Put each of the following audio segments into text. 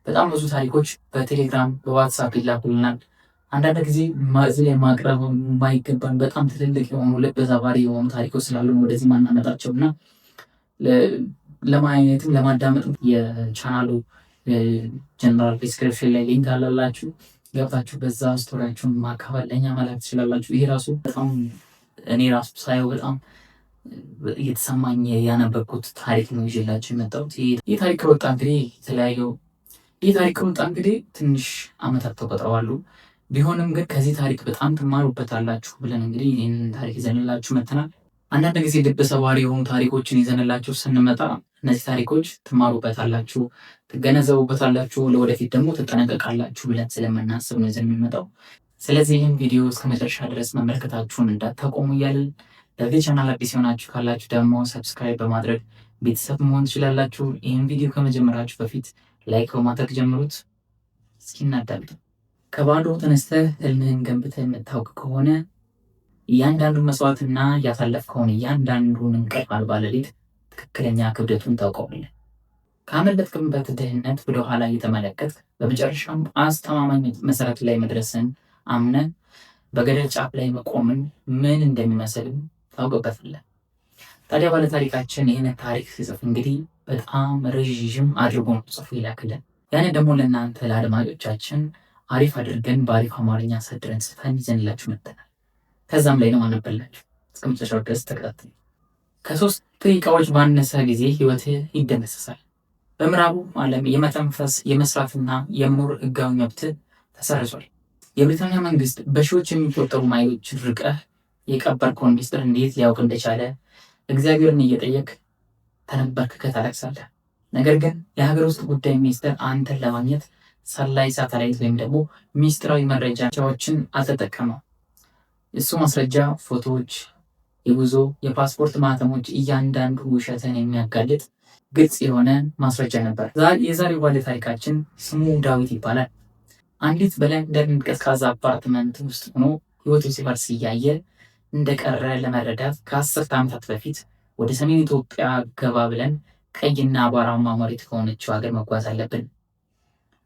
በጣም ብዙ ታሪኮች በቴሌግራም በዋትሳፕ ይላኩልናል። አንዳንድ ጊዜ እዚህ ላይ ማቅረብ የማይገባን በጣም ትልልቅ የሆኑ ልብ ሰባሪ የሆኑ ታሪኮች ስላሉ ወደዚህ ማናመጣቸው እና ለማየትም ለማዳመጥም የቻናሉ ጀነራል ዲስክሪፕሽን ላይ ሊንክ አለላችሁ። ገብታችሁ በዛ ስቶሪያችሁን ማካፈል ለእኛ መላክ ትችላላችሁ። ይሄ ራሱ በጣም እኔ ራሱ ሳየው በጣም እየተሰማኝ ያነበብኩት ታሪክ ነው ይዤላችሁ የመጣሁት። ይህ ታሪክ ከወጣ እንግዲህ ትንሽ ዓመታት ተቆጥረዋል። ቢሆንም ግን ከዚህ ታሪክ በጣም ትማሩበታላችሁ ብለን እንግዲህ ይህንን ታሪክ ይዘንላችሁ መጥተናል። አንዳንድ ጊዜ ልብ ሰባሪ የሆኑ ታሪኮችን ይዘንላችሁ ስንመጣ እነዚህ ታሪኮች ትማሩበታላችሁ፣ ትገነዘቡበታላችሁ፣ ለወደፊት ደግሞ ትጠነቀቃላችሁ ብለን ስለምናስብ ነው ይዘን የምንመጣው። ስለዚህ ይህን ቪዲዮ እስከ መጨረሻ ድረስ መመልከታችሁን እንዳታቆሙ እያልን ለዚህ ቻናል አዲስ የሆናችሁ ካላችሁ ደግሞ ሰብስክራይብ በማድረግ ቤተሰብ መሆን ትችላላችሁ። ይህን ቪዲዮ ከመጀመራችሁ በፊት ላይክ በማድረግ ጀምሩት። እስኪ እናዳምጥ። ከባዶ ተነስተህ ህልምህን ገንብተህ የምታውቅ ከሆነ እያንዳንዱን መስዋዕትና ያሳለፍከውን እያንዳንዱን እንቅልፍ አልባ ሌሊት ትክክለኛ ክብደቱን ታውቀዋለህ። ካመለጥክበት ድህነት ወደኋላ እየተመለከትክ በመጨረሻም አስተማማኝ መሰረት ላይ መድረስን አምነህ በገደል ጫፍ ላይ መቆምን ምን እንደሚመስልም ታውቅበታለህ። ታዲያ ባለታሪካችን ይህን ታሪክ ሲጽፍ እንግዲህ በጣም ረዥም አድርጎ ነው ጽፎ ይላክልን። ያንን ደግሞ ለእናንተ ለአድማጮቻችን አሪፍ አድርገን በአሪፍ አማርኛ ሰድረን ጽፈን ይዘንላችሁ መጥተናል። ከዛም ላይ ነው አነበላችሁ። እስከ መጨረሻው ድረስ ተከታተሉ። ከ3 ደቂቃዎች ባነሰ ጊዜ ህይወትህ ይደመሰሳል። በምዕራቡ ዓለም የመተንፈስ የመስራትና የመኖር ህጋዊ መብትህ ተሰርዟል። የብሪታንያ መንግስት በሺዎች የሚቆጠሩ ማይሎች ርቀህ የቀበርከውን ሚስጥር እንዴት ሊያውቅ እንደቻለ እግዚአብሔርን እየጠየቅ ተንበርክከህ ታለቅሳለህ። ነገር ግን የሀገር ውስጥ ጉዳይ ሚኒስቴር አንተን ለማግኘት ሰላይ ሳተላይት ወይም ደግሞ ሚስጥራዊ መረጃዎችን አልተጠቀመም። እሱ ማስረጃ ፎቶዎች፣ የጉዞ የፓስፖርት ማህተሞች፣ እያንዳንዱ ውሸትን የሚያጋልጥ ግልጽ የሆነ ማስረጃ ነበር። የዛሬው ባለ ታሪካችን ስሙ ዳዊት ይባላል። አንዲት በለንደን ቀዝቃዛ አፓርትመንት ውስጥ ሆኖ ህይወቱ ሲፈርስ እያየ እንደቀረ ለመረዳት ከ10 ዓመታት በፊት ወደ ሰሜን ኢትዮጵያ ገባ ብለን ቀይና አቧራማ መሬት ከሆነችው ሀገር መጓዝ አለብን።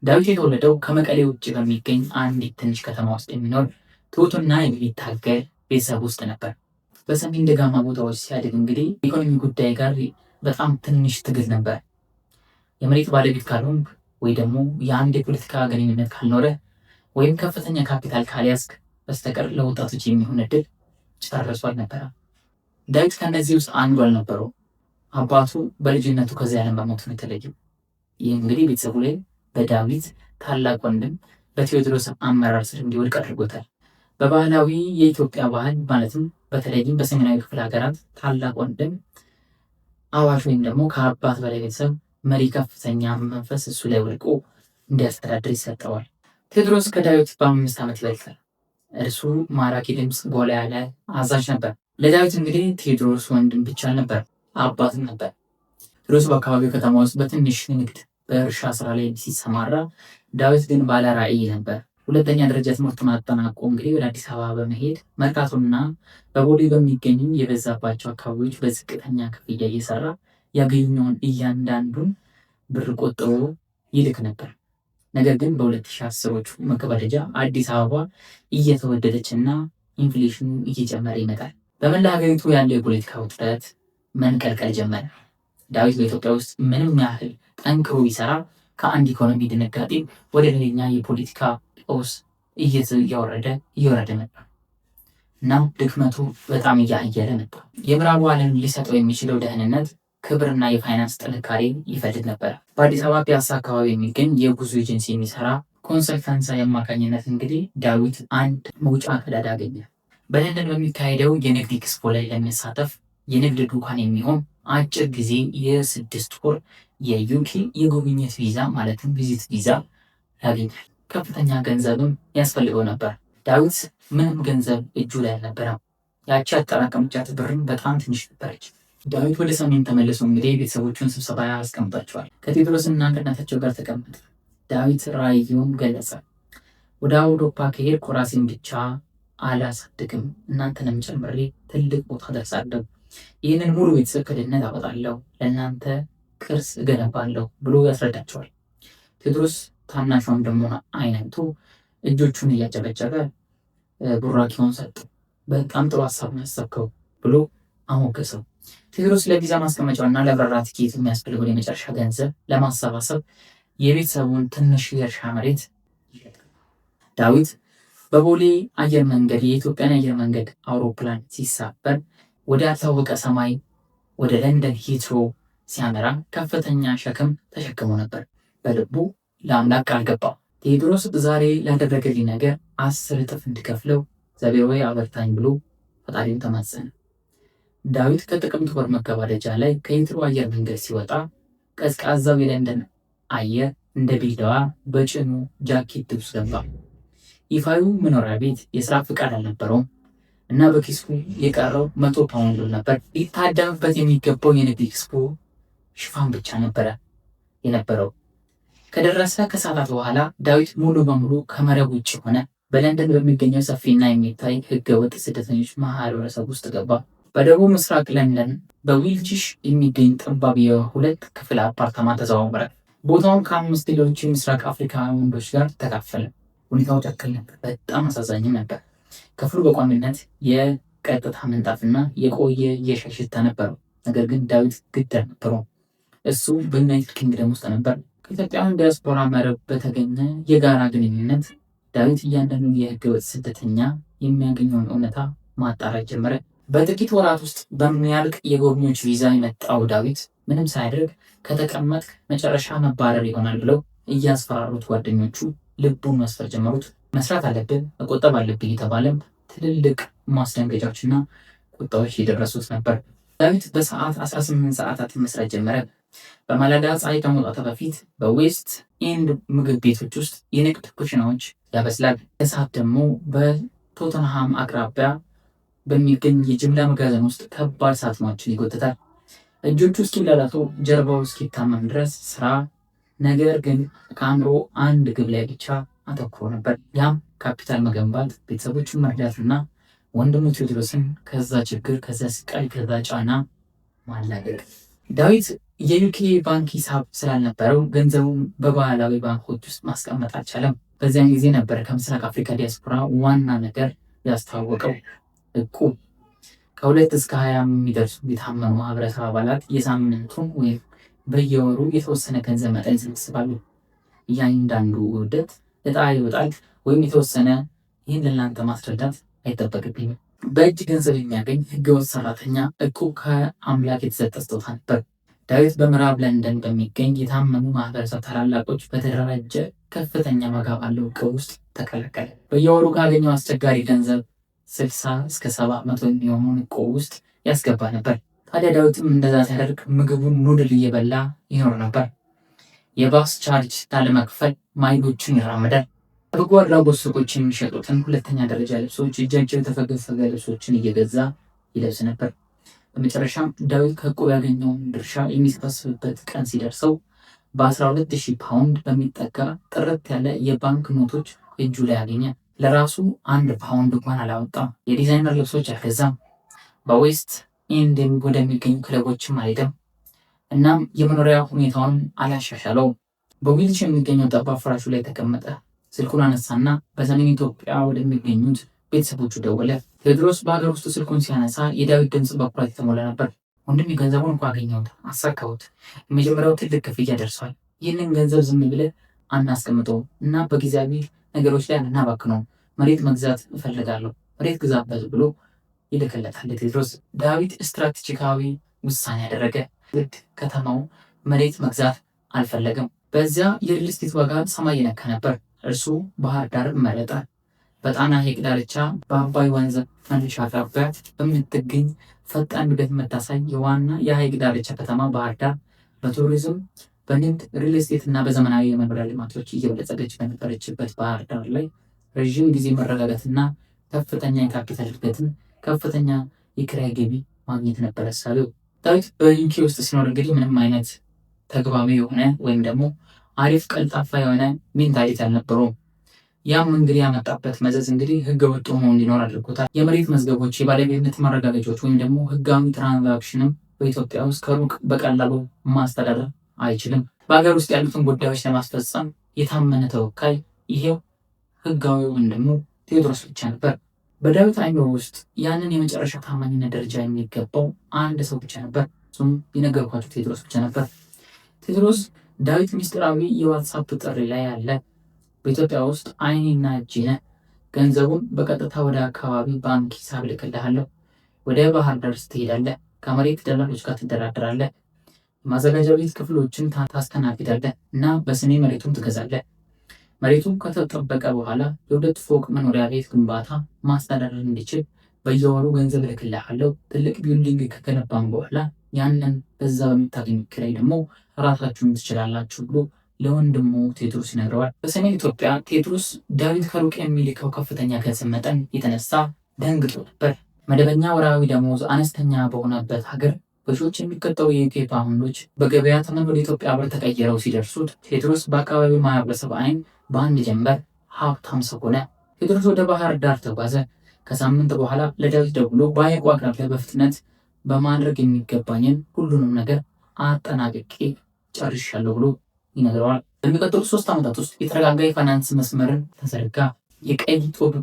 ዳዊት የተወለደው ከመቀሌ ውጭ በሚገኝ አንዲት ትንሽ ከተማ ውስጥ የሚኖር ትሁትና የሚታገል ቤተሰብ ውስጥ ነበር። በሰሜን ደጋማ ቦታዎች ሲያድግ እንግዲህ ኢኮኖሚ ጉዳይ ጋር በጣም ትንሽ ትግል ነበር። የመሬት ባለቤት ካልሆንክ ወይ ደግሞ የአንድ የፖለቲካ ግንኙነት ካልኖረ ወይም ከፍተኛ ካፒታል ካልያዝክ በስተቀር ለወጣቶች የሚሆን እድል ጨርሶ አልነበረም። ዳዊት ከእነዚህ ውስጥ አንዱ አልነበረው። አባቱ በልጅነቱ ከዚህ ዓለም በሞት ነው የተለየው። ይህ እንግዲህ ቤተሰቡ ላይ በዳዊት ታላቅ ወንድም በቴዎድሮስ አመራር ስር እንዲወድቅ አድርጎታል። በባህላዊ የኢትዮጵያ ባህል ማለትም በተለይም በሰሜናዊ ክፍለ ሀገራት ታላቅ ወንድም አዋሽ ወይም ደግሞ ከአባት በላይ ቤተሰብ መሪ ከፍተኛ መንፈስ እሱ ላይ ወድቆ እንዲያስተዳድር ይሰጠዋል። ቴዎድሮስ ከዳዊት በ5 ዓመት ይበልጣል። እርሱ ማራኪ ድምፅ፣ ጎላ ያለ አዛዥ ነበር። ለዳዊት እንግዲህ ቴዎድሮስ ወንድም ብቻ ነበር፣ አባትም ነበር። ቴዎድሮስ በአካባቢው ከተማ ውስጥ በትንሽ ንግድ በእርሻ ስራ ላይ ሲሰማራ፣ ዳዊት ግን ባለ ራዕይ ነበር። 2ኛ ደረጃ ትምህርቱን አጠናቆ እንግዲህ ወደ አዲስ አበባ በመሄድ መርካቶና በቦሌ በሚገኙ የበዛባቸው አካባቢዎች በዝቅተኛ ክፍያ እየሰራ ያገኘውን እያንዳንዱን ብር ቆጥቦ ይልክ ነበር። ነገር ግን በ2010ዎቹ መገባደጃ አዲስ አበባ እየተወደደች እና ኢንፍሌሽኑ እየጨመረ ይመጣል። በመላ ሀገሪቱ ያለው የፖለቲካ ውጥረት መንቀልቀል ጀመረ። ዳዊት በኢትዮጵያ ውስጥ ምንም ያህል ጠንክሮ ቢሰራ ከአንድ ኢኮኖሚ ድንጋጤ ወደ ሌላኛ የፖለቲካ ቀውስ እየወረደ መጣ። እናም ድክመቱ በጣም እያየለ መጣ። የምዕራቡ ዓለም ሊሰጠው የሚችለው ደህንነት፣ ክብርና የፋይናንስ ጥንካሬ ይፈልግ ነበር። በአዲስ አበባ ፒያሳ አካባቢ የሚገኝ የጉዞ ኤጀንሲ የሚሰራ ኮንሰልታንሲ አማካኝነት እንግዲህ ዳዊት አንድ መውጫ ቀዳዳ አገኘ። በለንደን በሚካሄደው የንግድ ኤክስፖ ላይ ለመሳተፍ የንግድ ድንኳን የሚሆን አጭር ጊዜ የ6 ወር የዩኬ የጉብኝት ቪዛ ማለትም ቪዚት ቪዛ ያገኛል። ከፍተኛ ገንዘብም ያስፈልገው ነበር። ዳዊት ምንም ገንዘብ እጁ ላይ አልነበረም። ያቺ ያጠራቀመቻት ብርም በጣም ትንሽ ነበረች። ዳዊት ወደ ሰሜን ተመልሶ እንግዲህ ቤተሰቦቹን ስብሰባ ያስቀምጣቸዋል። ከቴዎድሮስና ከእናታቸው ጋር ተቀመጠ። ዳዊት ራዕዩን ገለጸ። ወደ አውሮፓ ከሄድኩ ራሴን ብቻ አላሳድግም፣ እናንተንም ጨምሬ ትልቅ ቦታ ደርሳለሁ። ይህንን ሙሉ ቤተሰብ ከድህነት አወጣለሁ፣ ለእናንተ ቅርስ እገነባለሁ ብሎ ያስረዳቸዋል። ቴዎድሮስ ታናሽ ወንድሙ አይነቱ እጆቹን እያጨበጨበ ቡራኪውን ሰጠው። በጣም ጥሩ ሀሳብ ነው ያሰብከው ብሎ አሞገሰው። ቴዎድሮስ ለቪዛ ማስቀመጫውና ለበረራ ትኬት የሚያስፈልገውን የመጨረሻ ገንዘብ ለማሰባሰብ የቤተሰቡን ትንሽ የእርሻ መሬት ይሸጣል። ዳዊት በቦሌ አየር መንገድ የኢትዮጵያን አየር መንገድ አውሮፕላን ሲሳፈር ወደ ያልታወቀ ሰማይ ወደ ለንደን ሂትሮ ሲያመራ ከፍተኛ ሸክም ተሸክሞ ነበር። በልቡ ለአምላክ ቃል ገባ። ቴዎድሮስ ዛሬ ላደረገልኝ ነገር 10 እጥፍ እንድከፍለው እግዚአብሔር ሆይ አበርታኝ ብሎ ፈጣሪውን ተማጸነ። ዳዊት ከጥቅምት ወር መገባደጃ ላይ ከሂትሮ አየር መንገድ ሲወጣ ቀዝቃዛው የለንደን አየር እንደ ቢላዋ በጭኑ ጃኬት ውስጥ ገባ። ይፋዩ መኖሪያ ቤት የስራ ፍቃድ አልነበረውም እና በኪሱ የቀረው 100 ፓውንድ ነበር። ሊታደምበት የሚገባው የንግድ ኤክስፖ ሽፋን ብቻ ነበረ የነበረው። ከደረሰ ከሰዓታት በኋላ ዳዊት ሙሉ በሙሉ ከመረብ ውጭ ሆነ። በለንደን በሚገኘው ሰፊና የሚታይ ህገወጥ ስደተኞች ማህበረሰብ ውስጥ ገባ። በደቡብ ምስራቅ ለንደን በዊልቺሽ የሚገኝ ጠባብ የ2 ክፍል አፓርታማ ተዘዋወረ። ቦታውን ከ5 ሌሎች የምስራቅ አፍሪካ ወንዶች ጋር ተካፈለ። ሁኔታው ጨካኝ ነበር፣ በጣም አሳዛኝም ነበር። ክፍሉ በቋሚነት የቀጥታ ምንጣፍና የቆየ የሻይ ሽታ ነበረው። ነገር ግን ዳዊት ግድ አልነበረውም። እሱ በዩናይትድ ኪንግደም ውስጥ ነበር። ከኢትዮጵያውያን ዲያስፖራ መረብ በተገኘ የጋራ ግንኙነት ዳዊት እያንዳንዱ የህገወጥ ስደተኛ የሚያገኘውን እውነታ ማጣራት ጀመረ። በጥቂት ወራት ውስጥ በሚያልቅ የጎብኚዎች ቪዛ የመጣው ዳዊት ምንም ሳያደርግ ከተቀመጥክ መጨረሻ መባረር ይሆናል ብለው እያስፈራሩት ጓደኞቹ ልቡን መስፈር ጀመሩት። መስራት አለብን፣ መቆጠብ አለብን የተባለም ትልልቅ ማስደንገጫዎችና ቁጣዎች የደረሱት ነበር። ዳዊት በሰዓት 18 ሰዓታት መስራት ጀመረ። በማለዳ ፀሐይ ከመውጣቱ በፊት በዌስት ኤንድ ምግብ ቤቶች ውስጥ የንግድ ኩሽናዎች ያበስላል። ከሰዓት ደግሞ በቶተንሃም አቅራቢያ በሚገኝ የጅምላ መጋዘን ውስጥ ከባድ ሳጥኖችን ይጎትታል። እጆቹ እስኪላላጡ ጀርባው እስኪታመም ድረስ ስራ። ነገር ግን ከአእምሮ አንድ ግብ ላይ ብቻ አተኩሮ ነበር። ያም ካፒታል መገንባት፣ ቤተሰቦቹን መርዳትና ወንድሙ ቴዎድሮስን ከዛ ችግር፣ ከዛ ስቃይ፣ ከዛ ጫና ማላቀቅ። ዳዊት የዩኬ ባንክ ሂሳብ ስላልነበረው ገንዘቡን በባህላዊ ባንኮች ውስጥ ማስቀመጥ አልቻለም። በዚያን ጊዜ ነበር ከምስራቅ አፍሪካ ዲያስፖራ ዋና ነገር ያስታወቀው እቁብ። ከ2 እስከ 20 የሚደርሱ የታመኑ ማህበረሰብ አባላት የሳምንቱን ወይም በየወሩ የተወሰነ ገንዘብ መጠን ይሰበስባሉ። እያንዳንዱ ውህደት እጣ ይወጣል ወይም የተወሰነ። ይህን ለእናንተ ማስረዳት አይጠበቅብኝም። በእጅ ገንዘብ የሚያገኝ ህገወጥ ሰራተኛ እቁብ ከአምላክ የተሰጠ ስጦታ ነበር። ዳዊት በምዕራብ ለንደን በሚገኝ የታመኑ ማህበረሰብ ታላላቆች በተደራጀ ከፍተኛ ዋጋ ባለው እቁብ ውስጥ ተቀላቀለ። በየወሩ ካገኘው አስቸጋሪ ገንዘብ 60 እስከ 70 የሚሆኑን እቁብ ውስጥ ያስገባ ነበር። ታዲያ ዳዊትም እንደዛ ሲያደርግ ምግቡን ኑድል እየበላ ይኖር ነበር። የባስ ቻርጅ ላለመክፈል ማይሎችን ይራመዳል። በጎ አድራጎት ሱቆች የሚሸጡትን 2ኛ ደረጃ ልብሶች፣ እጃቸው የተፈገፈገ ልብሶችን እየገዛ ይለብስ ነበር። በመጨረሻም ዳዊት ከእቁብ ያገኘውን ድርሻ የሚሰበስብበት ቀን ሲደርሰው በ12,000 ፓውንድ በሚጠጋ ጥርት ያለ የባንክ ኖቶች እጁ ላይ አገኘ። ለራሱ 1 ፓውንድ እንኳን አላወጣም። የዲዛይነር ልብሶች አልገዛም። በዌስት ኤንድ ወደሚገኙ ክለቦችም አልሄደም። እናም የመኖሪያ ሁኔታውን አላሻሻለውም። በዊልች የሚገኘው ጠባብ ፍራሹ ላይ ተቀመጠ። ስልኩን አነሳና በሰሜን ኢትዮጵያ ወደሚገኙት ቤተሰቦቹ ደወለ። ቴዎድሮስ በሀገር ውስጥ ስልኩን ሲያነሳ የዳዊት ድምፅ በኩራት የተሞላ ነበር። ወንድም የገንዘቡን እንኳ አገኘሁት፣ አሳካሁት። የመጀመሪያው ትልቅ ክፍያ ደርሷል። ይህንን ገንዘብ ዝም ብለህ አናስቀምጠው እና በጊዜያዊ ነገሮች ላይ አናባክነው። መሬት መግዛት እፈልጋለሁ፣ መሬት ግዛበት ብሎ ይልክለታል። ቴዎድሮስ ዳዊት ስትራቴጂካዊ ውሳኔ ያደረገ። ግድ ከተማው መሬት መግዛት አልፈለገም። በዚያ የሪል ስቴት ዋጋ ሰማይ የነካ ነበር። እርሱ ባህር ዳር መረጠ። በጣና ሐይቅ ዳርቻ በአባይ ወንዝ መነሻ አቅራቢያ በምትገኝ ፈጣን እድገት የምታሳይ የዋና የሐይቅ ዳርቻ ከተማ ባህር ዳር በቱሪዝም፣ በንግድ፣ ሪል ስቴት እና በዘመናዊ የመኖሪያ ልማቶች እየበለጸገች በነበረችበት ባህር ዳር ላይ ረዥም ጊዜ መረጋጋትና ከፍተኛ የካፒታል እድገትን፣ ከፍተኛ የኪራይ ገቢ ማግኘት ነበረ ሳቢው። ዳዊት በዩኬ ውስጥ ሲኖር እንግዲህ ምንም አይነት ተግባቢ የሆነ ወይም ደግሞ አሪፍ ቀልጣፋ የሆነ ሜንታሊቲ አልነበረውም። ያም እንግዲህ ያመጣበት መዘዝ እንግዲህ ህገ ወጥ ሆኖ እንዲኖር አድርጎታል። የመሬት መዝገቦች፣ የባለቤትነት ማረጋገጫዎች ወይም ደግሞ ህጋዊ ትራንዛክሽንም በኢትዮጵያ ውስጥ ከሩቅ በቀላሉ ማስተዳደር አይችልም። በሀገር ውስጥ ያሉትን ጉዳዮች ለማስፈጸም የታመነ ተወካይ ይሄው ህጋዊ ወንድሙ ቴዎድሮስ ብቻ ነበር። በዳዊት አእምሮ ውስጥ ያንን የመጨረሻ ታማኝነት ደረጃ የሚገባው አንድ ሰው ብቻ ነበር። እሱም የነገርኳቸው ቴዎድሮስ ብቻ ነበር። ቴዎድሮስ ዳዊት ሚስጥራዊ የዋትሳፕ ጥሪ ላይ አለ። በኢትዮጵያ ውስጥ አይኔና እጄ ነህ፣ ገንዘቡን በቀጥታ ወደ አካባቢ ባንክ ሂሳብ ልክልሃለሁ፣ ወደ ባህር ዳር ትሄዳለህ፣ ከመሬት ደላሎች ጋር ትደራደራለህ፣ የማዘጋጃ ቤት ክፍሎችን ታስተናግዳለህ እና በስሜ መሬቱን ትገዛለህ። መሬቱ ከተጠበቀ በኋላ የ2 ፎቅ መኖሪያ ቤት ግንባታ ማስተዳደር እንዲችል በየወሩ ገንዘብ እልክልሃለሁ። ትልቅ ቢልዲንግ ከገነባን በኋላ ያንን በዛ በምታገኙ ኪራይ ደግሞ ራሳችሁን ትችላላችሁ ብሎ ለወንድሙ ቴዎድሮስ ይነግረዋል። በሰሜን ኢትዮጵያ ቴዎድሮስ ዳዊት ከሩቅ የሚልከው ከፍተኛ ገንዘብ መጠን የተነሳ ደንግጦ ነበር። መደበኛ ወርሃዊ ደሞዝ አነስተኛ በሆነበት ሀገር በሺዎች የሚቆጠሩ የዩኬ ፓውንዶች በገበያ ተመን ወደ ኢትዮጵያ ብር ተቀይረው ሲደርሱት ቴዎድሮስ በአካባቢው ማህበረሰብ አይን በአንድ ጀንበር ሀብታም ሰው ሆነ። ቴዎድሮስ ወደ ባህር ዳር ተጓዘ። ከሳምንት በኋላ ለዳዊት ደውሎ በሐይቁ አቅራቢያ በፍጥነት በማድረግ የሚገባኝን ሁሉንም ነገር አጠናቅቄ ጨርሻለሁ ብሎ ይነግረዋል። በሚቀጥሉት 3 ዓመታት ውስጥ የተረጋጋ የፋይናንስ መስመርን ተዘረጋ። የቀይ ጦብ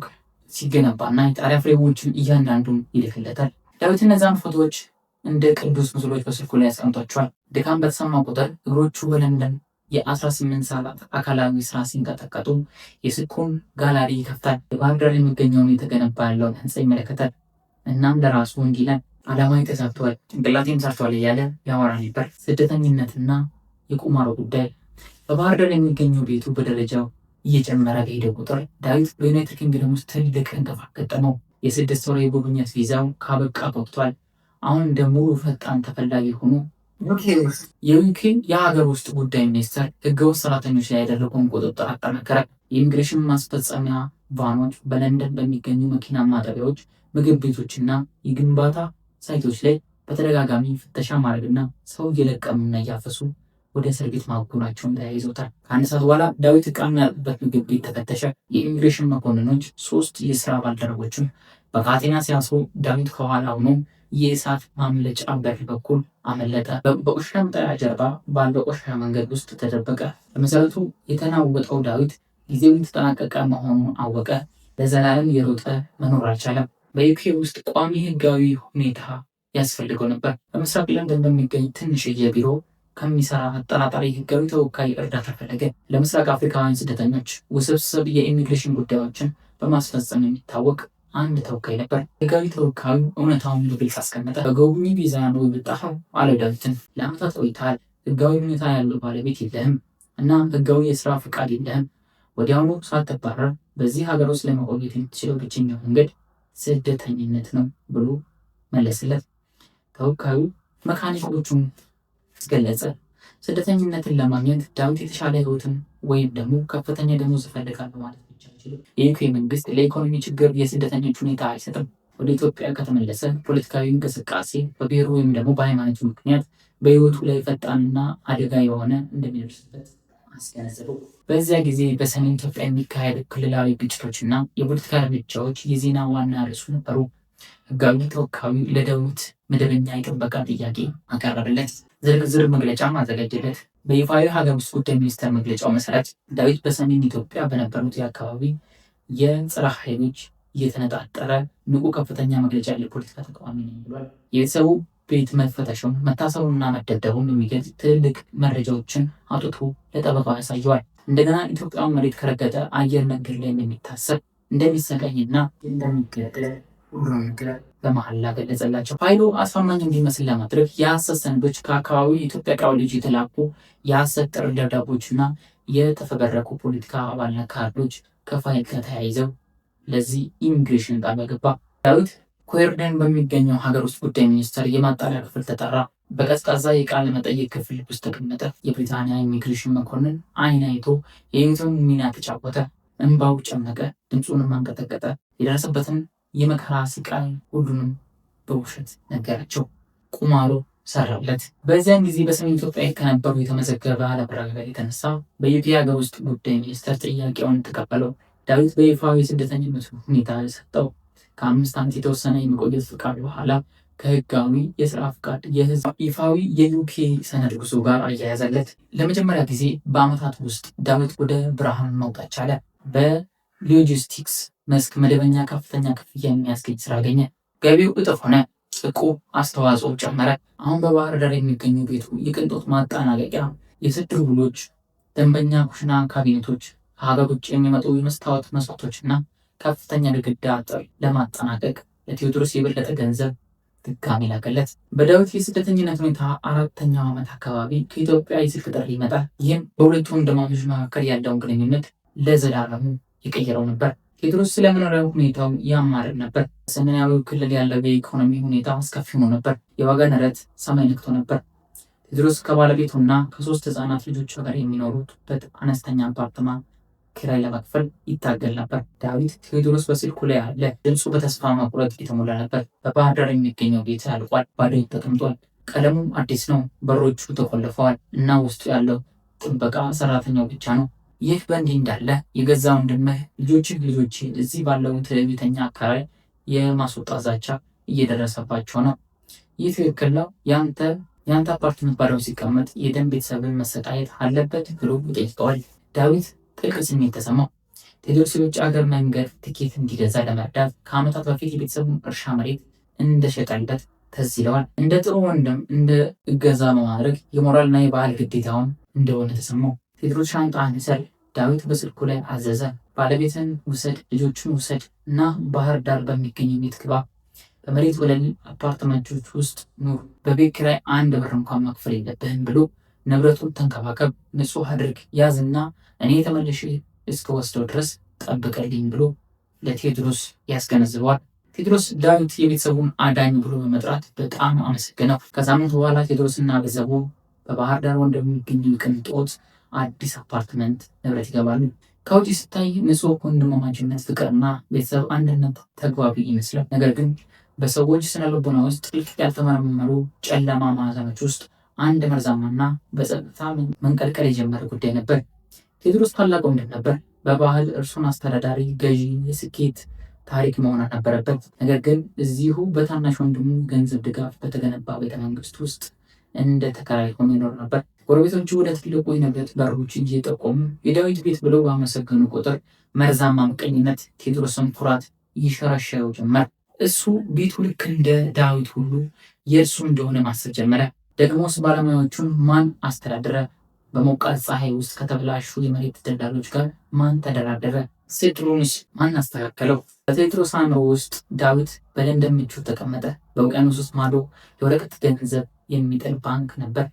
ሲገነባና የጣሪያ ፍሬሞችን እያንዳንዱን ይልክለታል። ዳዊት እነዛን ፎቶዎች እንደ ቅዱስ ምስሎች በስልኩ ላይ ያስቀምጧቸዋል። ድካም በተሰማ ቁጥር እግሮቹ በለንደን የ18 ሰዓታት አካላዊ ስራ ሲንቀጠቀጡ የስልኩን ጋላሪ ይከፍታል። በባህር ዳር የሚገኘውን የተገነባ ያለውን ህንፃ ይመለከታል። እናም ለራሱ እንዲህ ይላል፣ ዓላማዊ ተሳክቷል፣ ጭንቅላቴም ሰርቷል እያለ ያወራ ነበር። ስደተኝነትና የቁማሮ ጉዳይ። በባህር ዳር የሚገኘው ቤቱ በደረጃው እየጨመረ በሄደ ቁጥር ዳዊት በዩናይትድ ኪንግደም ውስጥ ትልቅ እንቅፋት ገጠመው። የ6 ወር የጉብኝት ቪዛው ካበቃ ወቅቷል። አሁን እንደ ሙሉ ፈጣን ተፈላጊ ሆኖ የዩኬ የሀገር ውስጥ ጉዳይ ሚኒስትር ህገወጥ ሰራተኞች ላይ ያደረገውን ቁጥጥር አጠናከረ። የኢሚግሬሽን ማስፈጸሚያ ቫኖች በለንደን በሚገኙ መኪና ማጠቢያዎች፣ ምግብ ቤቶችና የግንባታ ሳይቶች ላይ በተደጋጋሚ ፍተሻ ማድረግና ሰው እየለቀሙና እያፈሱ ወደ እስር ቤት ማጎናቸውን ተያይዘውታል። ከ1 ሰዓት በኋላ ዳዊት ዕቃ የሚያጥብበት ምግብ ቤት ተፈተሸ። የኢሚግሬሽን መኮንኖች 3 የስራ ባልደረቦችን በካቴና ሲያስሩ ዳዊት ከኋላ ሆኖ የእሳት ማምለጫ በር በኩል አመለጠ። በቆሻሻ መጣያ ጀርባ ባለው ቆሻሻ መንገድ ውስጥ ተደበቀ። በመሰረቱ የተናወጠው ዳዊት ጊዜው የተጠናቀቀ መሆኑን አወቀ። ለዘላለም የሮጠ መኖር አልቻለም። በዩኬ ውስጥ ቋሚ ህጋዊ ሁኔታ ያስፈልገው ነበር። በምስራቅ ለንደን በሚገኝ ትንሽዬ ቢሮ ከሚሰራ አጠራጣሪ ህጋዊ ተወካይ እርዳታ ፈለገ። ለምስራቅ አፍሪካውያን ስደተኞች ውስብስብ የኢሚግሬሽን ጉዳዮችን በማስፈጸም የሚታወቅ አንድ ተወካይ ነበር። ህጋዊ ተወካዩ እውነታውን በግልጽ አስቀመጠ። በጎብኚ ቪዛ ነው የመጣኸው አለው ዳዊትን። ለአመታት ቆይተሃል፣ ህጋዊ ሁኔታ ያለው ባለቤት የለህም እና ህጋዊ የስራ ፍቃድ የለህም። ወዲያውኑ ሳትባረር በዚህ ሀገር ውስጥ ለመቆየት የምትችለው ብቸኛው መንገድ ስደተኝነት ነው ብሎ መለስለት። ተወካዩ መካኒኮቹን ገለጸ። ስደተኝነትን ለማግኘት ዳዊት የተሻለ ህይወትን ወይም ደግሞ ከፍተኛ ደሞዝ እፈልጋለሁ ማለት ብቻ አይችልም። የዩኬ መንግስት ለኢኮኖሚ ችግር የስደተኞች ሁኔታ አይሰጥም። ወደ ኢትዮጵያ ከተመለሰ ፖለቲካዊ እንቅስቃሴ በብሔሩ ወይም ደግሞ በሃይማኖቱ ምክንያት በህይወቱ ላይ ፈጣንና አደጋ የሆነ እንደሚደርስበት አስገነዘበው። በዚያ ጊዜ በሰሜን ኢትዮጵያ የሚካሄዱ ክልላዊ ግጭቶችና የፖለቲካ እርምጃዎች የዜና ዋና ርዕሱ ነበሩ። ህጋዊ ተወካዩ ለዳዊት መደበኛ የጥበቃ ጥያቄ አቀረበለት። ዝርዝር መግለጫ ማዘጋጀለት። በይፋዊ ሀገር ውስጥ ጉዳይ ሚኒስቴር መግለጫው መሰረት ዳዊት በሰሜን ኢትዮጵያ በነበሩት የአካባቢ የጸረ ኃይሎች እየተነጣጠረ ንቁ ከፍተኛ መግለጫ የፖለቲካ ተቃዋሚ ነው ብሏል። የቤተሰቡ ቤት መፈተሹን፣ መታሰሩና መደብደቡን የሚገልጽ ትልልቅ መረጃዎችን አውጥቶ ለጠበቃው ያሳየዋል። እንደገና ኢትዮጵያውን መሬት ከረገጠ አየር መንገድ ላይ እንደሚታሰር፣ እንደሚሰቃይና እንደሚገደል ሁሉንም ነገር በመሐላ ገለጸላቸው። ፋይሉ አሳማኝ እንዲመስል ለማድረግ የሐሰት ሰነዶች፣ ከአካባቢው የኢትዮጵያ ቃዋሎች የተላኩ የሐሰት ጥሪ ደብዳቤዎችና የተፈበረኩ ፖለቲካ አባልነት ካርዶች ከፋይል ጋር ተያይዘው ለዚህ ኢሚግሬሽን ጣቢያ ገባ። ዳዊት ኮየርደን በሚገኘው ሀገር ውስጥ ጉዳይ ሚኒስቴር የማጣሪያ ክፍል ተጠራ። በቀዝቃዛ የቃለ መጠይቅ ክፍል ውስጥ ተቀመጠ። የብሪታንያ ኢሚግሬሽን መኮንን አይን አይቶ የህይወቱን ሚና ተጫወተ። እንባው ጨመቀ፣ ድምፁንም አንቀጠቀጠ። የደረሰበትን የመከራ ስቃይ ሁሉንም በውሸት ነገራቸው። ቁማሮ ሰራለት። በዚያን ጊዜ በሰሜን ኢትዮጵያ ከነበሩ የተመዘገበ አለመረጋጋት የተነሳ በዩኬ ሀገር ውስጥ ጉዳይ ሚኒስቴር ጥያቄውን ተቀበለው። ዳዊት በይፋዊ የስደተኝነት ሁኔታ ሰጠው። ከ5 ዓመት የተወሰነ የመቆየት ፍቃድ በኋላ ከህጋዊ የስራ ፍቃድ የህዝብ ይፋዊ የዩኬ ሰነድ ጉዞ ጋር አያያዘለት። ለመጀመሪያ ጊዜ በዓመታት ውስጥ ዳዊት ወደ ብርሃን መውጣት ቻለ። በሎጂስቲክስ መስክ መደበኛ ከፍተኛ ክፍያ የሚያስገኝ ስራ አገኘ። ገቢው እጥፍ ሆነ። እቁብ አስተዋጽኦ ጨመረ። አሁን በባህር ዳር የሚገኙ ቤቱ የቅንጦት ማጠናቀቂያ፣ የስድር ውሎች፣ ደንበኛ ኩሽና ካቢኔቶች፣ ከሀገር ውጭ የሚመጡ የመስታወት መስኮቶችና ከፍተኛ ግድግዳ አጥር ለማጠናቀቅ ለቴዎድሮስ የበለጠ ገንዘብ ድጋሚ ላከለት። በዳዊት የስደተኝነት ሁኔታ 4ኛው ዓመት አካባቢ ከኢትዮጵያ የስልክ ጥሪ ይመጣል። ይህም በሁለቱ ወንድማማቾች መካከል ያለውን ግንኙነት ለዘላለሙ የቀየረው ነበር። ቴዎድሮስ ስለ መኖሪያ ሁኔታው ያማርር ነበር። በሰሜናዊው ክልል ያለው የኢኮኖሚ ሁኔታ አስከፊ ሆኖ ነበር። የዋጋ ንረት ሰማይ ነክቶ ነበር። ቴዎድሮስ ከባለቤቱና ከ3 ህፃናት ልጆች ጋር የሚኖሩበት አነስተኛ አፓርትማ ኪራይ ለመክፈል ይታገል ነበር። ዳዊት ቴዎድሮስ በስልኩ ላይ አለ። ድምፁ በተስፋ መቁረጥ የተሞላ ነበር። በባህር ዳር የሚገኘው ቤት አልቋል፣ ባዶ ተቀምጧል። ቀለሙ አዲስ ነው፣ በሮቹ ተቆልፈዋል እና ውስጡ ያለው ጥበቃ ሰራተኛው ብቻ ነው። ይህ በእንዲህ እንዳለ የገዛ ወንድምህ ልጆች እዚህ ባለው ትዕቢተኛ አካባቢ የማስወጣት ዛቻ እየደረሰባቸው ነው። ይህ ትክክል ነው? የአንተ አፓርትመንት ባዶ ሲቀመጥ የደም ቤተሰብን መሰቃየት አለበት ብሎ ይጠይቀዋል። ዳዊት ጥልቅ ስሜት ተሰማው። ቴዎድሮስ የውጭ ሀገር መንገድ ትኬት እንዲገዛ ለመርዳት ከዓመታት በፊት የቤተሰቡን እርሻ መሬት እንደሸጠለት ትዝ ይለዋል። እንደ ጥሩ ወንድም እንደ እገዛ በማድረግ የሞራልና የባህል ግዴታውን እንደሆነ ተሰማው። ቴዎድሮስ ሻንጣህን ውሰድ፣ ዳዊት በስልኩ ላይ አዘዘ። ባለቤትን ውሰድ፣ ልጆቹን ውሰድ እና ባህር ዳር በሚገኘው ቤት ግባ። በመሬት ወለል አፓርትመንቶች ውስጥ ኑር። በቤት ኪራይ 1 ብር እንኳን መክፈል የለብህም ብሎ ንብረቱን ተንከባከብ፣ ንጹህ አድርግ፣ ያዝና እኔ ተመልሼ እስከወስደው ድረስ ጠብቀልኝ ብሎ ለቴዎድሮስ ያስገነዝበዋል። ቴዎድሮስ ዳዊት የቤተሰቡን አዳኝ ብሎ በመጥራት በጣም አመሰገነው። ከሳምንት በኋላ ቴዎድሮስና ቤተሰቡ በባህር ዳር ወደሚገኘው ቅንጦት አዲስ አፓርትመንት ንብረት ይገባሉ። ከውጭ ሲታይ ንጹህ ወንድማማችነት፣ ፍቅርና ቤተሰብ አንድነት ተግባቢ ይመስላል። ነገር ግን በሰዎች ስነልቦና ውስጥ ጥልቅ ያልተመረመሩ ጨለማ ማዕዘኖች ውስጥ አንድ መርዛማና በጸጥታ መንቀልቀል የጀመረ ጉዳይ ነበር። ቴዎድሮስ ታላቅ ወንድም ነበር። በባህል እርሱን አስተዳዳሪ፣ ገዢ፣ የስኬት ታሪክ መሆን ነበረበት። ነገር ግን እዚሁ በታናሽ ወንድሙ ገንዘብ ድጋፍ በተገነባ ቤተመንግስት ውስጥ እንደ ተከራይ ሆኖ ይኖር ነበር። ጎረቤቶቹ ወደ ትልቁ የንብረት በሮች እየጠቆሙ የዳዊት ቤት ብለው ባመሰገኑ ቁጥር መርዛማ ምቀኝነት ቴዎድሮስን ኩራት ይሸረሸረው ጀመር። እሱ ቤቱ ልክ እንደ ዳዊት ሁሉ የእርሱ እንደሆነ ማሰብ ጀመረ። ደግሞስ ባለሙያዎቹን ማን አስተዳደረ? በሞቃት ፀሐይ ውስጥ ከተበላሹ የመሬት ደላሎች ጋር ማን ተደራደረ? ስድሩንስ ማን አስተካከለው? በቴዎድሮስ አእምሮ ውስጥ ዳዊት በለንደን ምቾት ተቀመጠ። በውቅያኖስ ውስጥ ማዶ የወረቀት ገንዘብ የሚጥል ባንክ ነበር።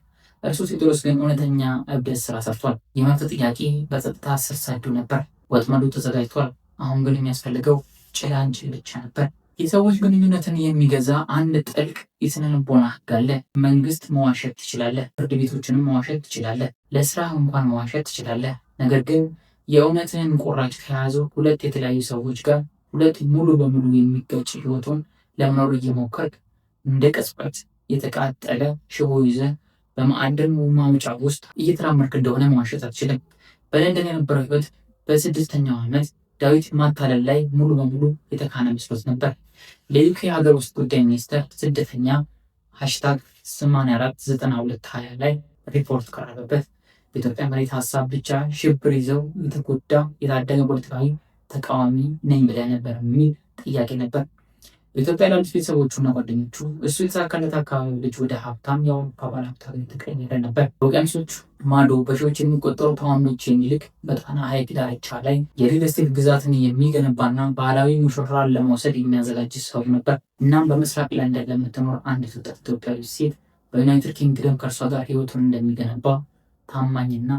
እርሱ ቴዎድሮስ ግን እውነተኛ እብደት ስራ ሰርቷል። የመብት ጥያቄ በጸጥታ ስር ሰዶ ነበር። ወጥመዱ ተዘጋጅቷል። አሁን ግን የሚያስፈልገው ጭላንጭል ብቻ ነበር። የሰዎች ግንኙነትን የሚገዛ አንድ ጥልቅ የስነ ልቦና ህግ አለ። መንግስት መዋሸት ትችላለህ፣ ፍርድ ቤቶችንም መዋሸት ትችላለህ፣ ለስራህ እንኳን መዋሸት ትችላለህ። ነገር ግን የእውነትህን ቁራጭ ከያዙ 2 የተለያዩ ሰዎች ጋር 2 ሙሉ በሙሉ የሚጋጭ ህይወቱን ለመኖር እየሞከርክ እንደ ቅጽበት የተቃጠለ ሽቦ ይዘህ በማዕድን ማውጫ ውስጥ እየተራመድክ እንደሆነ መዋሸት አትችልም። በለንደን የነበረው ህይወት በ6ኛው ዓመት ዳዊት ማታለል ላይ ሙሉ በሙሉ የተካነ መስሎት ነበር። ለዩኬ ሀገር ውስጥ ጉዳይ ሚኒስቴር ስደተኛ #849220 ላይ ሪፖርት ቀረበበት። በኢትዮጵያ መሬት ሀሳብ ብቻ ሽብር ይዘው የተጎዳ የታደገ ፖለቲካዊ ተቃዋሚ ነኝ ብለህ ነበር የሚል ጥያቄ ነበር። በኢትዮጵያ ላሉት ቤተሰቦቹና ጓደኞቹ እሱ የተሳካለት አካባቢ ልጅ ወደ ሀብታም የአውሮፓ ባለሀብታት የተቀየረ ነበር። በውቅያኖሶች ማዶ በሺዎች የሚቆጠሩ ፓውንዶች የሚልክ በጣና ሐይቅ ዳርቻ ላይ የሪል ስቴት ግዛትን የሚገነባና ባህላዊ ሙሽራን ለመውሰድ የሚያዘጋጅ ሰው ነበር። እናም በምስራቅ ለንደን ለምትኖር አንድ ወጣት ኢትዮጵያዊ ሴት በዩናይትድ ኪንግደም ከእርሷ ጋር ህይወቱን እንደሚገነባ ታማኝና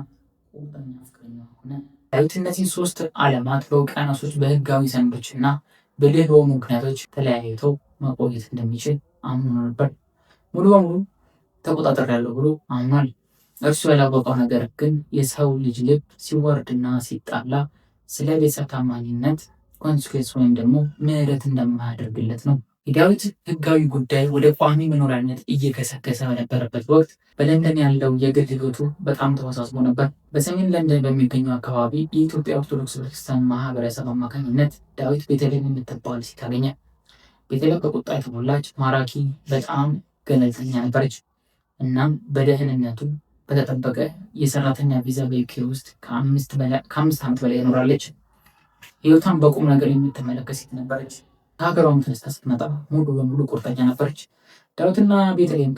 ቁርጠኛ ፍቅረኛ ሆነ። ዳዊት እነዚህን 3 ዓለማት በውቅያኖሶች በህጋዊ ሰነዶችና ብልህ በሆኑ ምክንያቶች ተለያይተው መቆየት እንደሚችል አምኖ ነበር። ሙሉ በሙሉ ተቆጣጠሪያለሁ ብሎ አምኗል። እርሱ ያላወቀው ነገር ግን የሰው ልጅ ልብ ሲወርድና ሲጣላ ስለ ቤተሰብ ታማኝነት ኮንስኩዌንስ ወይም ደግሞ ምህረት እንደማያደርግለት ነው። የዳዊት ህጋዊ ጉዳይ ወደ ቋሚ መኖሪያነት እየገሰገሰ በነበረበት ወቅት በለንደን ያለው የግል ህይወቱ በጣም ተወሳስቦ ነበር። በሰሜን ለንደን በሚገኘው አካባቢ የኢትዮጵያ ኦርቶዶክስ ቤተክርስቲያን ማህበረሰብ አማካኝነት ዳዊት ቤተልሔም የምትባል ሴት አገኘ። ቤተልሔም በቁጣ የተሞላች ማራኪ፣ በጣም ገለልተኛ ነበረች። እናም በደህንነቱ በተጠበቀ የሰራተኛ ቪዛ በዩኬ ውስጥ ከ5 ዓመት በላይ ይኖራለች። ህይወቷን በቁም ነገር የምትመለከት ሴት ነበረች። ከሀገሯም ተነስታ ስትመጣ ሙሉ በሙሉ ቁርጠኛ ነበረች። ዳዊትና ቤተልሔም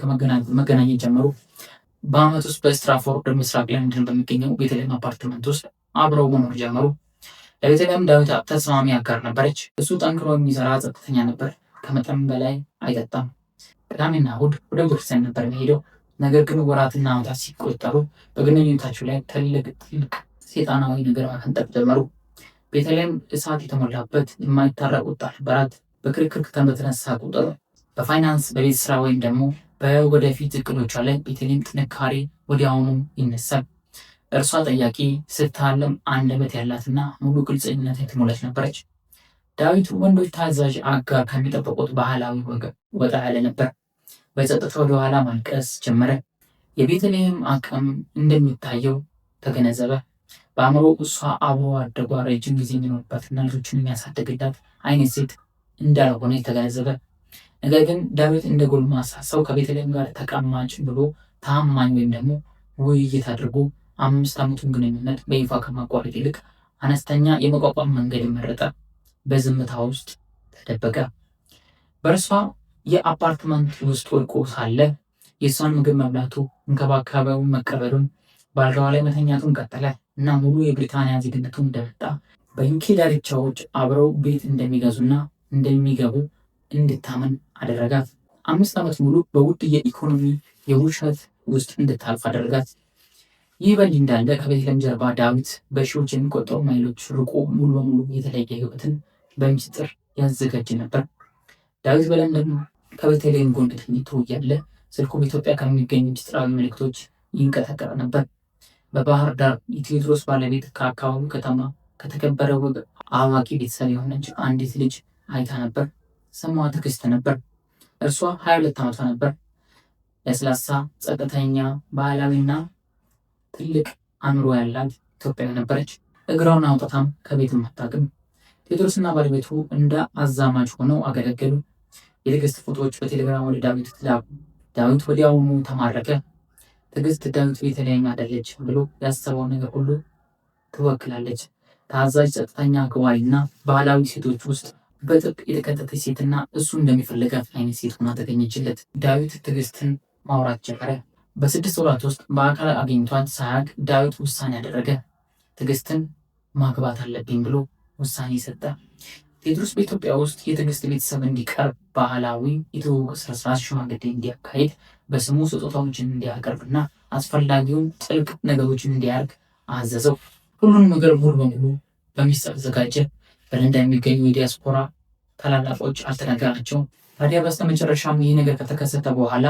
መገናኘት ጀመሩ። በአመት ውስጥ በስትራፎርድ ምስራቅ ለንደን በሚገኘው ቤተልሔም አፓርትመንት ውስጥ አብረው መኖር ጀመሩ። ለቤተልሔም ዳዊት ተስማሚ አጋር ነበረች። እሱ ጠንክሮ የሚሰራ ጸጥተኛ ነበር። ከመጠን በላይ አይጠጣም። ቅዳሜና እሑድ ወደ ቤተክርስቲያን ነበር የሚሄደው። ነገር ግን ወራትና ዓመታት ሲቆጠሩ በግንኙነታቸው ላይ ትልቅ ሴጣናዊ ነገር መፈንጠቅ ጀመሩ። ቤተልሔም እሳት የተሞላበት የማይታረቅ ቁጣ ነበራት። በክርክር በተነሳ ቁጥር በፋይናንስ፣ በቤት ስራ ወይም ደግሞ በወደፊት እቅዶቿ ላይ ቤተልሔም ጥንካሬ ወዲያውኑ ይነሳል። እርሷ ጠያቂ፣ ስታለም አንደበት ያላትና ሙሉ ግልጽነት የተሞላች ነበረች። ዳዊት ወንዶች ታዛዥ አጋር ከሚጠበቁት ባህላዊ ወጣ ያለ ነበር። በጸጥታ ወደኋላ ማልቀስ ጀመረ። የቤተልሔም አቅም እንደሚታየው ተገነዘበ። በአእምሮ እሷ አብሮ አደጓ ረጅም ጊዜ የሚኖርባትና ልጆችን የሚያሳድግላት አይነት ሴት እንዳልሆነ ተገነዘበ። ነገር ግን ዳዊት እንደ ጎልማሳ ሰው ከቤተልሔም ጋር ተቀማጭ ብሎ ታማኝ ወይም ደግሞ ውይይት አድርጎ 5 ዓመቱን ግንኙነት በይፋ ከማቋረጥ ይልቅ አነስተኛ የመቋቋም መንገድ መረጠ። በዝምታ ውስጥ ተደበቀ። በእርሷ የአፓርትመንት ውስጥ ወድቆ ሳለ የእሷን ምግብ መብላቱ፣ እንክብካቤውን መቀበሉን፣ በአልጋዋ ላይ መተኛቱን ቀጠለ እና ሙሉ የብሪታንያ ዜግነቱን እንደመጣ በዩኬ ዳርቻዎች አብረው ቤት እንደሚገዙና እንደሚገቡ እንድታመን አደረጋት። 5 ዓመት ሙሉ በውድ የኢኮኖሚ የውሸት ውስጥ እንድታልፍ አደረጋት። ይህ በእንዲህ እንዳለ ከቤተልሔም ጀርባ ዳዊት በሺዎች የሚቆጠሩ ማይሎች ርቆ ሙሉ በሙሉ የተለየ ህይወትን በሚስጥር ያዘጋጅ ነበር። ዳዊት በለንደን ከቤተልሔም ጎን ተኝቶ እያለ ስልኩ በኢትዮጵያ ከሚገኙ ምስጢራዊ መልእክቶች ይንቀጠቀጥ ነበር። በባህር ዳር የቴዎድሮስ ባለቤት ከአካባቢው ከተማ ከተከበረ ወግ አዋቂ ቤተሰብ የሆነች አንዲት ልጅ አይታ ነበር። ስሟ ትዕግስት ነበር። እርሷ 22 ዓመቷ ነበር። ለስላሳ፣ ጸጥተኛ፣ ባህላዊና ትልቅ አእምሮ ያላት ኢትዮጵያዊ ነበረች። እግራውን አውጥታም ከቤትም አታውቅም። ቴዎድሮስና ባለቤቱ እንደ አዛማጅ ሆነው አገለገሉ። የትዕግስት ፎቶዎች በቴሌግራም ወደ ዳዊት ተላኩ። ዳዊት ወዲያውኑ ተማረከ። ትዕግስት ዳዊት ቤተልሔም አይደለች ብሎ ያሰበው ነገር ሁሉ ትወክላለች። ታዛዥ፣ ጸጥተኛ፣ አክባሪና ባህላዊ ሴቶች ውስጥ በጥብቅ የተከተተች ሴትና እሱ እንደሚፈልጋት አይነት ሴት ሆና ተገኘችለት። ዳዊት ትዕግስትን ማውራት ጀመረ። በ6 ወራት ውስጥ በአካል አግኝቷት ሳያውቅ ዳዊት ውሳኔ ያደረገ። ትዕግስትን ማግባት አለብኝ ብሎ ውሳኔ ሰጠ። ቴዎድሮስ በኢትዮጵያ ውስጥ የትዕግስት ቤተሰብ እንዲቀርብ ባህላዊ የትውውቅ ስነስርዓት ሽማግሌ እንዲያካሄድ በስሙ ስጦታዎችን እንዲያቀርብና አስፈላጊውን ጥልቅ ነገሮችን እንዲያርግ አዘዘው። ሁሉንም ነገር ሙሉ በሙሉ በሚስጥር ተዘጋጀ። በለንደን የሚገኙ የዲያስፖራ ታላላቆች አልተነገራቸውም። ታዲያ በስተመጨረሻም ይህ ነገር ከተከሰተ በኋላ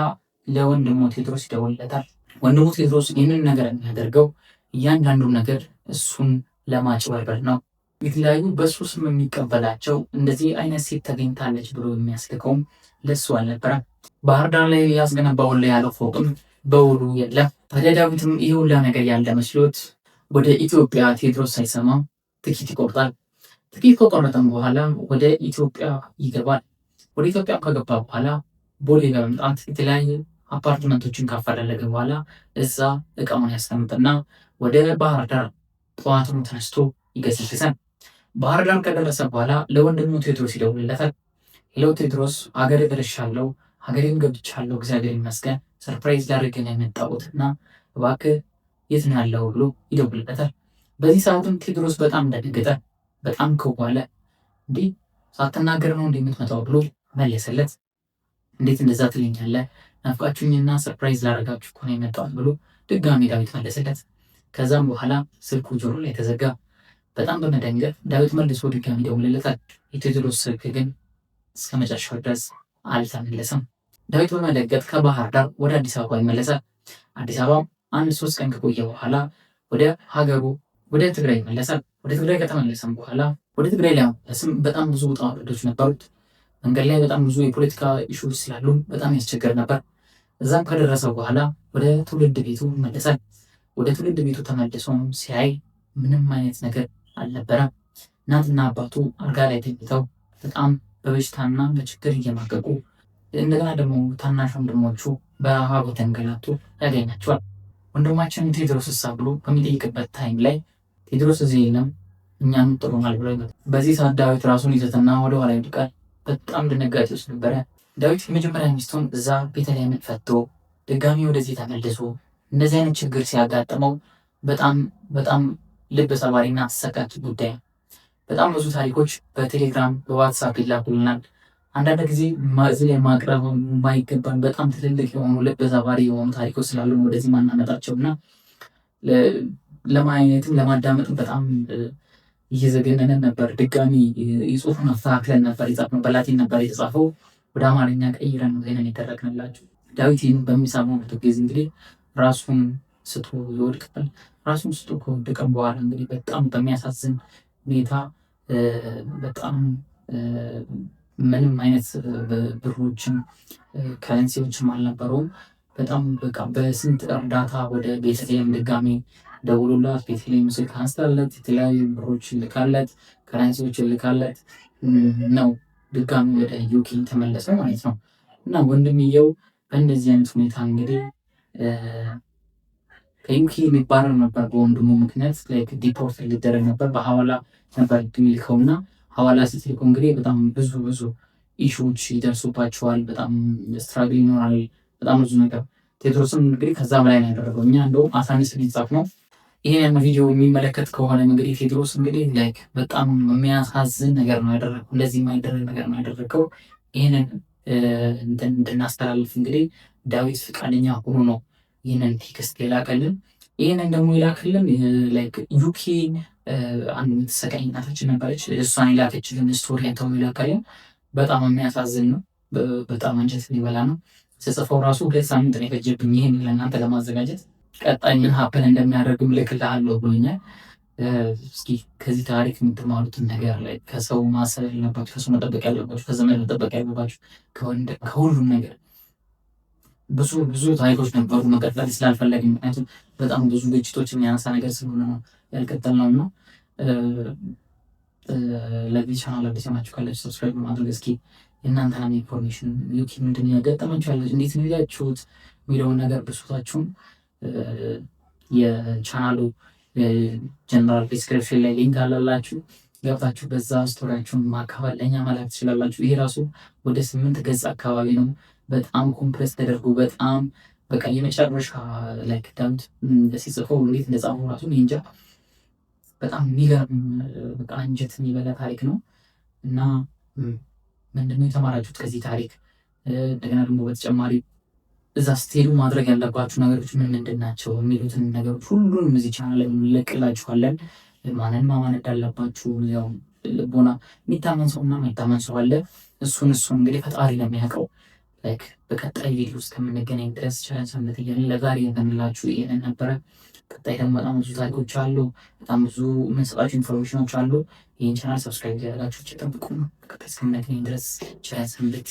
ለወንድሙ ቴዎድሮስ ይደውልለታል። ወንድሙ ቴዎድሮስ ይህንን ነገር የሚያደርገው እያንዳንዱ ነገር እሱን ለማጭበርበር ነው። የተለያዩ በሱ ስም የሚቀበላቸው እንደዚህ አይነት ሴት ተገኝታለች ብሎ የሚያስልከውም ለሱ አልነበረም። ባህር ዳር ላይ ያስገነባውን ላይ ያለው ፎቅም በውሉ የለም። ታዲያ ዳዊትም ይህ ሁላ ነገር ያለ መስሎት ወደ ኢትዮጵያ ቴዎድሮስ ሳይሰማ ትኬት ይቆርጣል። ትኬት ከቆረጠም በኋላ ወደ ኢትዮጵያ ይገባል። ወደ ኢትዮጵያ ከገባ በኋላ ቦሌ በመምጣት የተለያዩ አፓርትመንቶችን ካፈላለገ በኋላ እዛ እቃውን ያስቀምጥና ወደ ባህር ዳር ጠዋቱን ተነስቶ ይገሰግሳል። ባህር ዳር ከደረሰ በኋላ ለወንድሙ ቴዎድሮስ ይደውልለታል። ሄሎ ቴዎድሮስ፣ ሀገሬ ደርሻለሁ፣ ሀገሬን ገብቻለሁ፣ እግዚአብሔር ይመስገን፣ ሰርፕራይዝ ላደርግህ ነው የመጣሁትና እባክህ የት ነው ያለው ብሎ ይደውልለታል። በዚህ ሰዓትም ቴዎድሮስ በጣም ደነገጠ። በጣም ከዋለ። እንዲህ ሳትናገር ነው እንደምትመጣው ብሎ መለሰለት። እንዴት እንደዛ ትለኛለህ? ናፍቃችሁኝና ሰርፕራይዝ ላደርጋችሁ እኮ ነው የመጣሁት ብሎ ድጋሚ ዳዊት መለሰለት። ከዛም በኋላ ስልኩ ጆሮ ላይ ተዘጋ። በጣም በመደንገጥ ዳዊት መልሶ ድጋሚ ደውልለታል። የቴዎድሮስ ስልክ ግን እስከ መጨረሻው ድረስ አልተመለሰም። ዳዊት በመደንገጥ ከባህር ዳር ወደ አዲስ አበባ ይመለሳል። አዲስ አበባ 1-3 ቀን ከቆየ በኋላ ወደ ሀገሩ ወደ ትግራይ ይመለሳል። ወደ ትግራይ ከተመለሰም በኋላ ወደ ትግራይ ላይ በጣም ብዙ ውጣ ውረዶች ነበሩት። መንገድ ላይ በጣም ብዙ የፖለቲካ ኢሹዎች ስላሉ በጣም ያስቸግር ነበር። እዛም ከደረሰ በኋላ ወደ ትውልድ ቤቱ ይመለሳል። ወደ ትውልድ ቤቱ ተመልሶም ሲያይ ምንም አይነት ነገር አልነበረም። እናትና አባቱ አልጋ ላይ ተኝተው በጣም በበሽታና በችግር እየማቀቁ እንደገና ደግሞ ታናሽ ወንድሞቹ በረሃብ የተንገላቱ ያገኛቸዋል። ወንድማችን ቴዎድሮስ እሳ ብሎ በሚጠይቅበት ታይም ላይ ቴዎድሮስ እዚህ የለም እኛም ጥሩናል ብሎ በዚህ ሰዓት ዳዊት ራሱን ይዘትና ወደ ኋላ ይወድቃል። በጣም ድንጋጤ ውስጥ ነበረ። ዳዊት የመጀመሪያ ሚስቱን እዛ ቤተልሔምን ፈቶ ድጋሚ ወደዚህ ተመልሶ እንደዚህ አይነት ችግር ሲያጋጥመው በጣም በጣም ልብ ሰባሪና አሰቃቂ ጉዳይ። በጣም ብዙ ታሪኮች በቴሌግራም በዋትሳፕ ይላኩልናል። አንዳንድ ጊዜ እዚህ ላይ ማቅረብ የማይገባን በጣም ትልልቅ የሆኑ ልብ ሰባሪ የሆኑ ታሪኮች ስላሉ ወደዚህ ማናመጣቸው እና ለማየትም ለማዳመጥም በጣም እየዘገነነን ነበር። ድጋሚ የጽሁፉን አስተካክለን ነበር የጻፍነው። በላቲን ነበር የተጻፈው፣ ወደ አማርኛ ቀይረን ነው ዜናን የደረግንላችሁ። ዳዊት ይህን በሚሰማበት ጊዜ እንግዲህ ራሱን ስቶ ይወድቃል። ራሱን ስቶ ከወደቀም በኋላ እንግዲህ በጣም በሚያሳዝን ሁኔታ በጣም ምንም አይነት ብሮችም ከረንሲዎችም አልነበረውም። በጣም በቃ በስንት እርዳታ ወደ ቤተልሔም ድጋሚ ደውሎላት ቤተልሔም ስልክ አንስታለት የተለያዩ ብሮች ልካለት ከረንሲዎች ልካለት ነው ድጋሚ ወደ ዩኬ ተመለሰ ማለት ነው። እና ወንድምየው በእንደዚህ አይነት ሁኔታ እንግዲህ ከዩኬ የሚባረር ነበር። በወንድሙ ምክንያት ላይክ ዲፖርት ሊደረግ ነበር። በሐዋላ ነበር የሚልከው እና ሐዋላ ስትልከው እንግዲህ በጣም ብዙ ኢሹዎች ይደርሱባቸዋል። በጣም ስትራግል ይኖራል። በጣም ብዙ ነገር። ቴዎድሮስም እንግዲህ ከዛ በላይ ነው ያደረገው። እኛ እንደውም አሳንስ ሊጻፍ ነው። ይሄን ቪዲዮ የሚመለከት ከሆነ እንግዲህ ቴዎድሮስ እንግዲህ ላይክ በጣም የሚያሳዝን ነገር ነው ያደረገው። እንደዚህ የማይደረግ ነገር ነው ያደረገው። ይህንን እንድናስተላልፍ እንግዲህ ዳዊት ፈቃደኛ ሆኖ ነው ይህንን ቴክስት የላከልን። ይህንን ደግሞ የላክልን ላይክ ዩኬ አንድ የምትሰቃይ እናታችን ነበረች። እሷን የላከችልን ስቶሪ አይተው የላከልን በጣም የሚያሳዝን ነው። በጣም አንጀት የሚበላ ነው። ስጽፈው ራሱ 2 ሳምንት ነው የፈጀብኝ ይህን ለእናንተ ለማዘጋጀት። ቀጣይ ምን ሀፕን እንደሚያደርግም ልክልሃለሁ ብሎኛል። እስኪ ከዚህ ታሪክ የምትማሩትን ነገር ላይ ከሰው ማሰብ ያለባችሁ፣ ከሰው መጠበቅ ያለባችሁ፣ ከዘመድ መጠበቅ ያለባችሁ፣ ከሁሉም ነገር ብዙ ታሪኮች ነበሩ። መቀጠል ስላልፈለግን ምክንያቱም በጣም ብዙ ግጭቶች የሚያነሳ ነገር ስለሆነ ነው ያልቀጠል ነው እና ለዚህ ቻናል አዲስ ናችሁ ካላችሁ ሰብስክራይብ በማድረግ እስኪ የእናንተን ኢንፎርሜሽን ዩኬ ምንድን ያጋጠማችሁ ያለ እንዴት ነው ያችሁት የሚለውን ነገር ብሶታችሁን የቻናሉ ጀነራል ዲስክሪፕሽን ላይ ሊንክ አላላችሁ ገብታችሁ በዛ ስቶሪያችሁን ማካፈል ለእኛ መላክ ትችላላችሁ። ይሄ ራሱ ወደ 8 ገጽ አካባቢ ነው። በጣም ኮምፕረስ ተደርጎ በጣም በቃ የመጨረሻ ላይክ ዳዊት ሲጽፈው እንዴት እንደጻፈው ራሱ እንጃ። በጣም የሚገርም በቃ አንጀት የሚበላ ታሪክ ነው እና ምንድነው የተማራችሁት ከዚህ ታሪክ? እንደገና ደግሞ በተጨማሪ እዛ ስትሄዱ ማድረግ ያለባችሁ ነገሮች ምንድን ናቸው የሚሉትን ነገሮች ሁሉንም እዚህ ቻናል ላይ እንለቅላችኋለን። ማንን ማመን እንዳለባችሁ ያው ልቦና የሚታመን ሰው እና የማይታመን ሰው አለ። እሱን እንግዲህ ፈጣሪ ነው የሚያውቀው። ላይክ በቀጣይ ቪዲዮ እስከምንገናኝ ድረስ ቻናል ሰምነት እያለን ለዛሬ ያገንላችሁ ይሄንን ነበረ። ቀጣይ ደግሞ በጣም ብዙ ታሪኮች አሉ። በጣም ብዙ የምንሰጣችሁ ኢንፎርሜሽኖች አሉ። ይህን ቻናል ሰብስክራይብ ያደርጋችሁ ጠብቁ። በቀጣይ እስከምንገናኝ ድረስ ቻናል ሰምነት